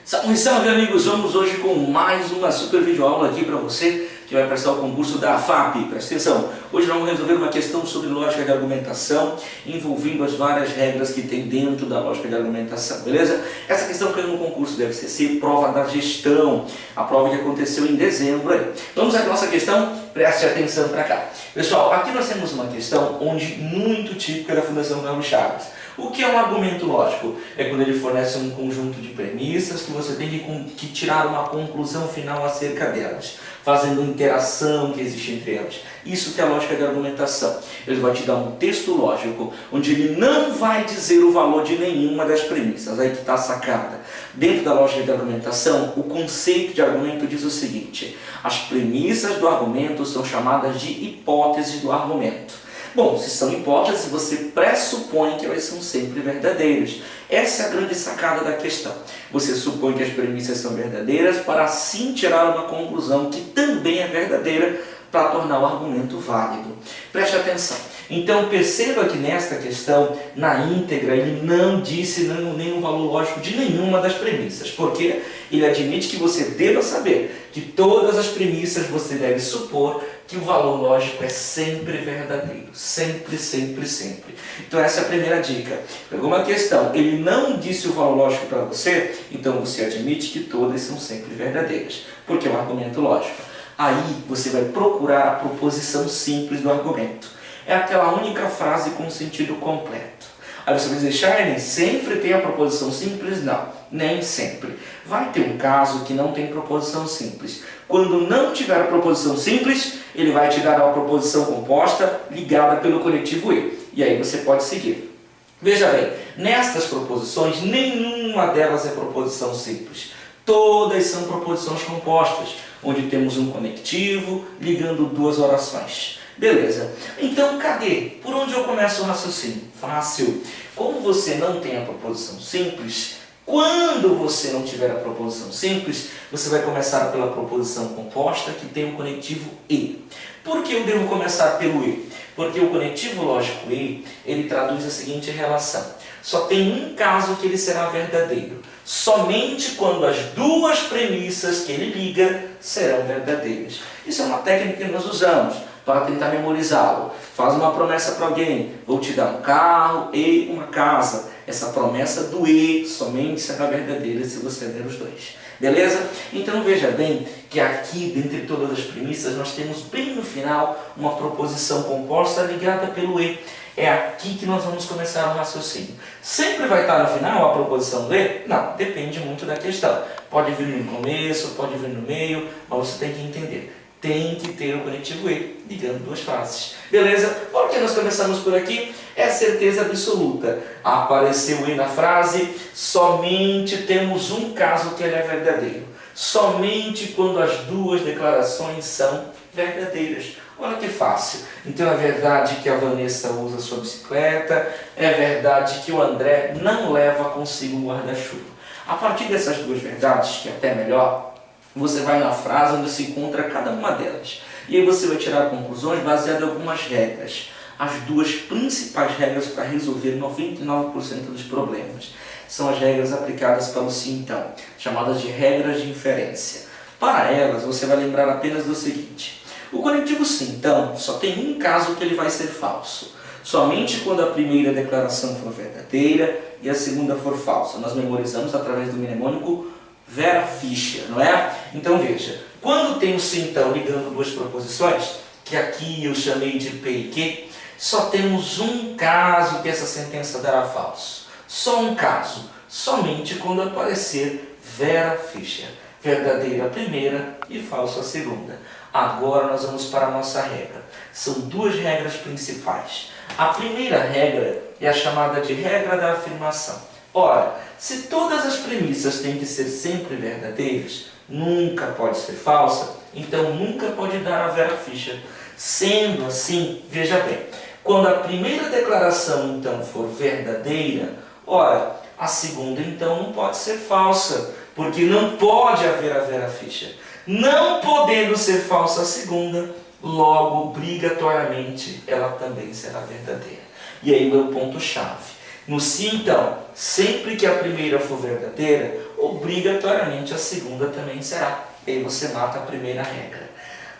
Salve, salve amigos! Vamos hoje com mais uma super videoaula aqui para você que vai prestar o concurso da FAP. Presta atenção, hoje nós vamos resolver uma questão sobre lógica de argumentação envolvendo as várias regras que tem dentro da lógica de argumentação, beleza? Essa questão caiu no concurso do FCC, prova da gestão, a prova que aconteceu em dezembro aí. Vamos à nossa questão, preste atenção para cá. Pessoal, aqui nós temos uma questão onde muito típica da Fundação Carlos Chagas. O que é um argumento lógico? É quando ele fornece um conjunto de premissas que você tem que tirar uma conclusão final acerca delas, fazendo interação que existe entre elas. Isso que é a lógica de argumentação. Ele vai te dar um texto lógico, onde ele não vai dizer o valor de nenhuma das premissas. Aí que está a sacada. Dentro da lógica de argumentação, o conceito de argumento diz o seguinte: as premissas do argumento são chamadas de hipóteses do argumento. Bom, se são hipóteses, você pressupõe que elas são sempre verdadeiras. Essa é a grande sacada da questão. Você supõe que as premissas são verdadeiras para assim tirar uma conclusão que também é verdadeira para tornar o argumento válido. Preste atenção. Então perceba que nesta questão, na íntegra, ele não disse nenhum valor lógico de nenhuma das premissas, porque ele admite que você deva saber que todas as premissas você deve supor que o valor lógico é sempre verdadeiro. Sempre, sempre, sempre. Então essa é a primeira dica. Pegou uma questão, ele não disse o valor lógico para você, então você admite que todas são sempre verdadeiras, porque é um argumento lógico. Aí você vai procurar a proposição simples do argumento. É aquela única frase com sentido completo. Aí você vai dizer, Charlie, sempre tem a proposição simples? Não, nem sempre. Vai ter um caso que não tem proposição simples. Quando não tiver a proposição simples, ele vai te dar uma proposição composta ligada pelo conectivo e. E aí você pode seguir. Veja bem, nestas proposições, nenhuma delas é proposição simples. Todas são proposições compostas, onde temos um conectivo ligando duas orações. Beleza. Então, cadê? Por onde eu começo o raciocínio? Fácil. Como você não tem a proposição simples, quando você não tiver a proposição simples, você vai começar pela proposição composta que tem o conectivo e. Por que eu devo começar pelo e? Porque o conectivo lógico e, ele traduz a seguinte relação. Só tem um caso que ele será verdadeiro. Somente quando as duas premissas que ele liga serão verdadeiras. Isso é uma técnica que nós usamos para tentar memorizá-lo. Faz uma promessa para alguém, vou te dar um carro e uma casa. Essa promessa do e somente será verdadeira se você der os dois. Beleza? Então veja bem que aqui, dentre todas as premissas, nós temos bem no final uma proposição composta ligada pelo e. É aqui que nós vamos começar o raciocínio. Sempre vai estar no final a proposição do e? Não, depende muito da questão. Pode vir no começo, pode vir no meio, mas você tem que entender. Tem que ter o conectivo e, ligando duas frases. Beleza? Por que nós começamos por aqui? É certeza absoluta. Apareceu e na frase, somente temos um caso que ele é verdadeiro. Somente quando as duas declarações são verdadeiras. Olha que fácil. Então é verdade que a Vanessa usa sua bicicleta, é verdade que o André não leva consigo um guarda-chuva. A partir dessas duas verdades, que é até melhor, você vai na frase onde se encontra cada uma delas. E aí você vai tirar conclusões baseadas em algumas regras. As duas principais regras para resolver 99% dos problemas são as regras aplicadas para o sim então, chamadas de regras de inferência. Para elas, você vai lembrar apenas do seguinte: o conectivo sim então só tem um caso que ele vai ser falso. Somente quando a primeira declaração for verdadeira e a segunda for falsa. Nós memorizamos através do mnemônico Vera Fischer, não é? Então veja, quando tem o sim então ligando duas proposições, que aqui eu chamei de P e Q, só temos um caso que essa sentença dará falso. Só um caso, somente quando aparecer Vera Fischer. Verdadeira a primeira e falsa a segunda. Agora nós vamos para a nossa regra. São duas regras principais. A primeira regra é a chamada de regra da afirmação. Ora, se todas as premissas têm que ser sempre verdadeiras, nunca pode ser falsa, então nunca pode dar a Vera Fischer. Sendo assim, veja bem, quando a primeira declaração então for verdadeira, ora, a segunda então não pode ser falsa, porque não pode haver a Vera Fischer. Não podendo ser falsa a segunda, logo, obrigatoriamente, ela também será verdadeira. E aí é o ponto-chave. No sim, então, sempre que a primeira for verdadeira, obrigatoriamente a segunda também será. E aí você mata a primeira regra.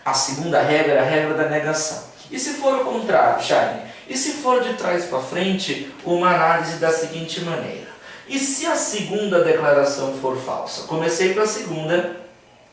A segunda regra é a regra da negação. E se for o contrário, Shine? E se for de trás para frente, uma análise da seguinte maneira. E se a segunda declaração for falsa? Comecei com a segunda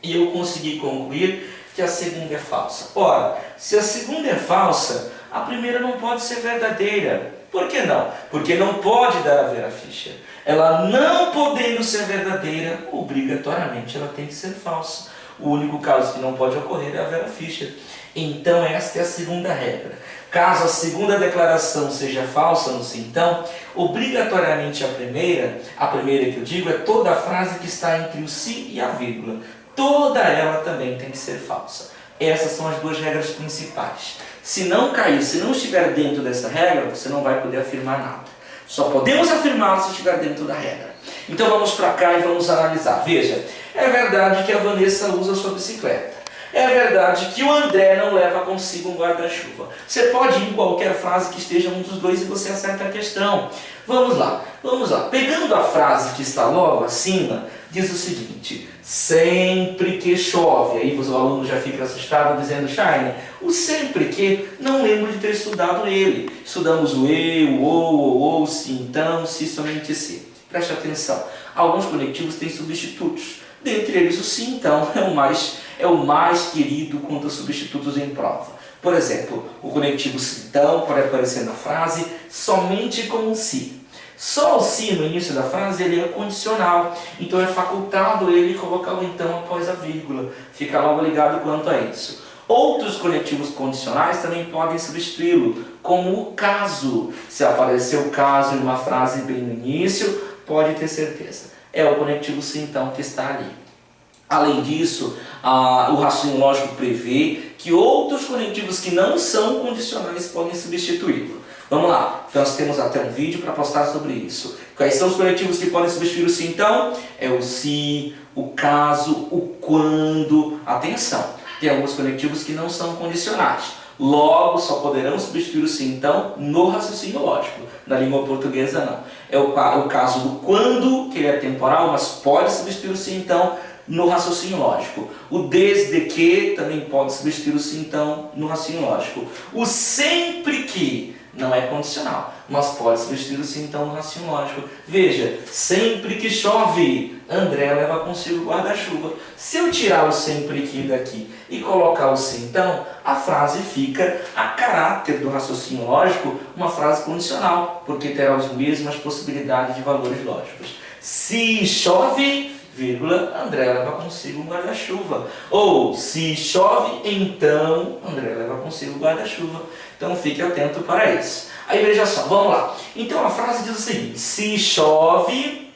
e eu consegui concluir que a segunda é falsa. Ora, se a segunda é falsa, a primeira não pode ser verdadeira. Por que não? Porque não pode dar a Vera Fischer. Ela não podendo ser verdadeira, obrigatoriamente ela tem que ser falsa. O único caso que não pode ocorrer é a Vera Fischer. Então esta é a segunda regra. Caso a segunda declaração seja falsa no sim então, obrigatoriamente a primeira que eu digo é toda a frase que está entre o se e a vírgula. Toda ela também tem que ser falsa. Essas são as duas regras principais. Se não cair, se não estiver dentro dessa regra, você não vai poder afirmar nada. Só podemos afirmar se estiver dentro da regra. Então vamos para cá e vamos analisar. Veja, é verdade que a Vanessa usa sua bicicleta. É verdade que o André não leva consigo um guarda-chuva. Você pode ir em qualquer frase que esteja um dos dois e você acerta a questão. Vamos lá. Pegando a frase que está logo acima, diz o seguinte: sempre que chove. Aí os alunos já ficam assustados dizendo: Shine, o sempre que, não lembro de ter estudado ele. Estudamos o e, o ou, se, então, se, somente se. Preste atenção. Alguns conectivos têm substitutos. Dentre eles o sim, então, é o mais querido quanto a substitutos em prova. Por exemplo, o conectivo sim, então, pode aparecer na frase somente com o se. Só o se no início da frase ele é condicional, então é facultado ele colocar o então após a vírgula. Fica logo ligado quanto a isso. Outros conectivos condicionais também podem substituí-lo, como o caso. Se aparecer o caso em uma frase bem no início, pode ter certeza. É o conectivo sim então que está ali. Além disso, o raciocínio lógico prevê que outros conectivos que não são condicionais podem substituí-lo. Vamos lá, nós temos até um vídeo para postar sobre isso. Quais são os conectivos que podem substituir o sim então? É o se, o caso, o quando. Atenção, tem alguns conectivos que não são condicionais. Logo, só poderão substituir o sim então no raciocínio lógico. Na língua portuguesa não. É o caso do quando, que ele é temporal, mas pode substituir o sim então no raciocínio lógico. O desde que também pode substituir o sim então no raciocínio lógico. O sempre que não é condicional, mas pode substituir o sim então no raciocínio lógico. Veja, sempre que chove, André leva consigo o guarda-chuva. Se eu tirar o sempre que daqui e colocar o sim então, a frase fica, a caráter do raciocínio lógico, uma frase condicional, porque terá as mesmas possibilidades de valores lógicos. Se chove, vírgula, André leva consigo um guarda-chuva. Ou, se chove, então André leva consigo o guarda-chuva. Então fique atento para isso. Aí veja só, vamos lá. Então a frase diz o seguinte: se chove,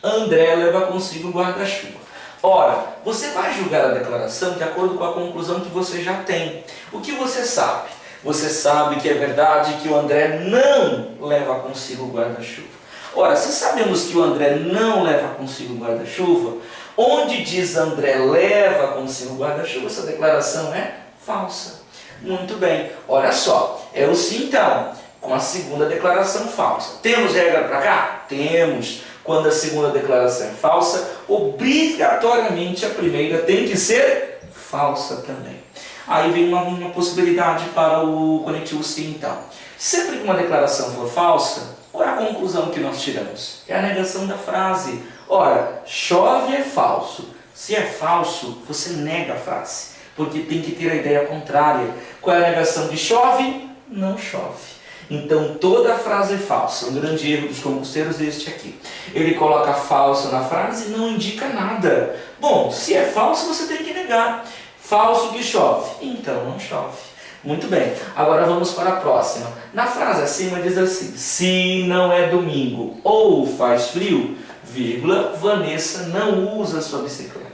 André leva consigo o guarda-chuva. Ora, você vai julgar a declaração de acordo com a conclusão que você já tem. O que você sabe? Você sabe que é verdade que o André não leva consigo o guarda-chuva. Ora, se sabemos que o André não leva consigo o guarda-chuva, onde diz André leva consigo o guarda-chuva, essa declaração é falsa. Muito bem, olha só, é o sim então, com a segunda declaração falsa. Temos regra para cá? Temos. Quando a segunda declaração é falsa, obrigatoriamente a primeira tem que ser falsa também. Aí vem uma possibilidade para o conectivo sim então. Sempre que uma declaração for falsa, qual é a conclusão que nós tiramos? É a negação da frase. Ora, chove é falso. Se é falso, você nega a frase, porque tem que ter a ideia contrária. Qual é a negação de chove? Não chove. Então toda a frase é falsa. Um grande erro dos concurseiros é este aqui. Ele coloca falso na frase e não indica nada. Bom, se é falso, você tem que negar. Falso que chove. Então não chove. Muito bem, agora vamos para a próxima. Na frase acima diz assim: se não é domingo ou faz frio, vírgula, Vanessa não usa sua bicicleta.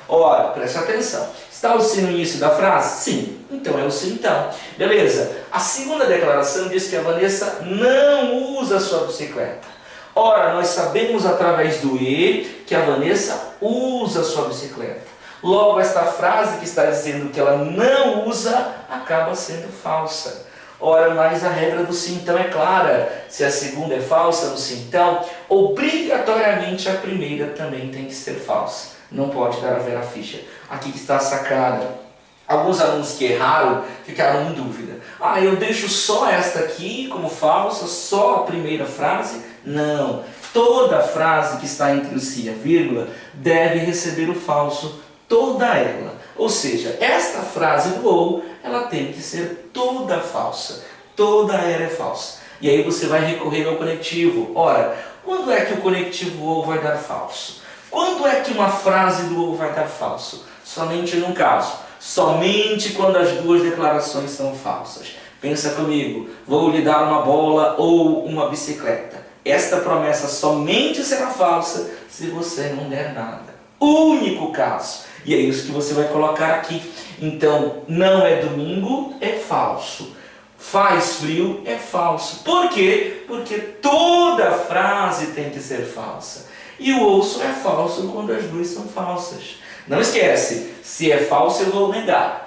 Ora, preste atenção. Está o se no início da frase? Sim. Então é o sim então. Beleza. A segunda declaração diz que a Vanessa não usa sua bicicleta. Ora, nós sabemos através do e que a Vanessa usa sua bicicleta. Logo, esta frase que está dizendo que ela não usa, acaba sendo falsa. Ora, mas a regra do se então é clara. Se a segunda é falsa no se então, obrigatoriamente a primeira também tem que ser falsa. Não pode dar a vera ficha. Aqui que está a sacada. Alguns alunos que erraram ficaram em dúvida. Ah, eu deixo só esta aqui como falsa, só a primeira frase? Não. Toda frase que está entre o se e a vírgula deve receber o falso, toda ela. Ou seja, esta frase do ou, ela tem que ser toda falsa. Toda ela é falsa. E aí você vai recorrer ao conectivo. Ora, quando é que o conectivo ou vai dar falso? Quando é que uma frase do ou vai dar falso? Somente num caso. Somente quando as duas declarações são falsas. Pensa comigo, vou lhe dar uma bola ou uma bicicleta. Esta promessa somente será falsa se você não der nada. Único caso. E é isso que você vai colocar aqui. Então, não é domingo, é falso. Faz frio, é falso. Por quê? Porque toda frase tem que ser falsa. E o ou só é falso quando as duas são falsas. Não esquece, se é falso eu vou negar.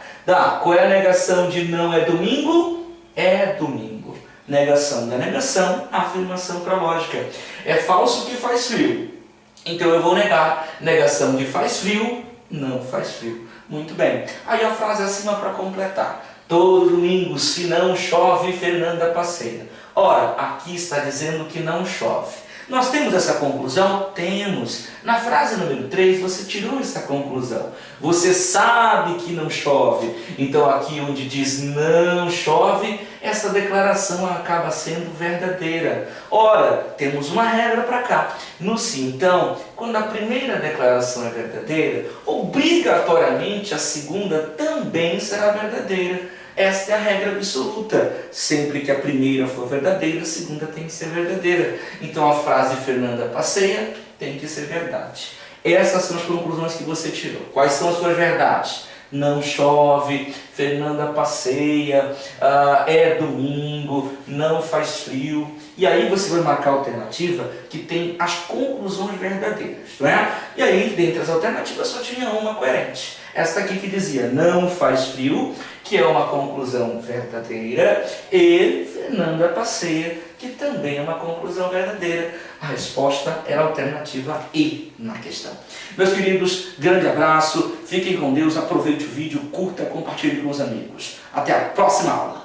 Qual é a negação de não é domingo? É domingo. Negação da negação, afirmação para a lógica. É falso que faz frio. Então eu vou negar. Negação de faz frio, não faz frio. Muito bem. Aí a frase acima para completar. Todo domingo, se não chove, Fernanda passeia. Ora, aqui está dizendo que não chove. Nós temos essa conclusão? Temos. Na frase número 3, você tirou essa conclusão. Você sabe que não chove. Então aqui onde diz não chove, essa declaração acaba sendo verdadeira. Ora, temos uma regra para cá. No se então, quando a primeira declaração é verdadeira, obrigatoriamente a segunda também será verdadeira. Esta é a regra absoluta. Sempre que a primeira for verdadeira, a segunda tem que ser verdadeira. Então a frase Fernanda passeia tem que ser verdade. Essas são as conclusões que você tirou. Quais são as suas verdades? Não chove, Fernanda passeia, é domingo, não faz frio. E aí você vai marcar a alternativa que tem as conclusões verdadeiras, não é? E aí, dentre as alternativas, só tinha uma coerente. Esta aqui que dizia não faz frio, que é uma conclusão verdadeira, e Fernanda passeia, que também é uma conclusão verdadeira. A resposta era a alternativa E na questão. Meus queridos, grande abraço, fiquem com Deus, aproveite o vídeo, curta, compartilhe com os amigos. Até a próxima aula!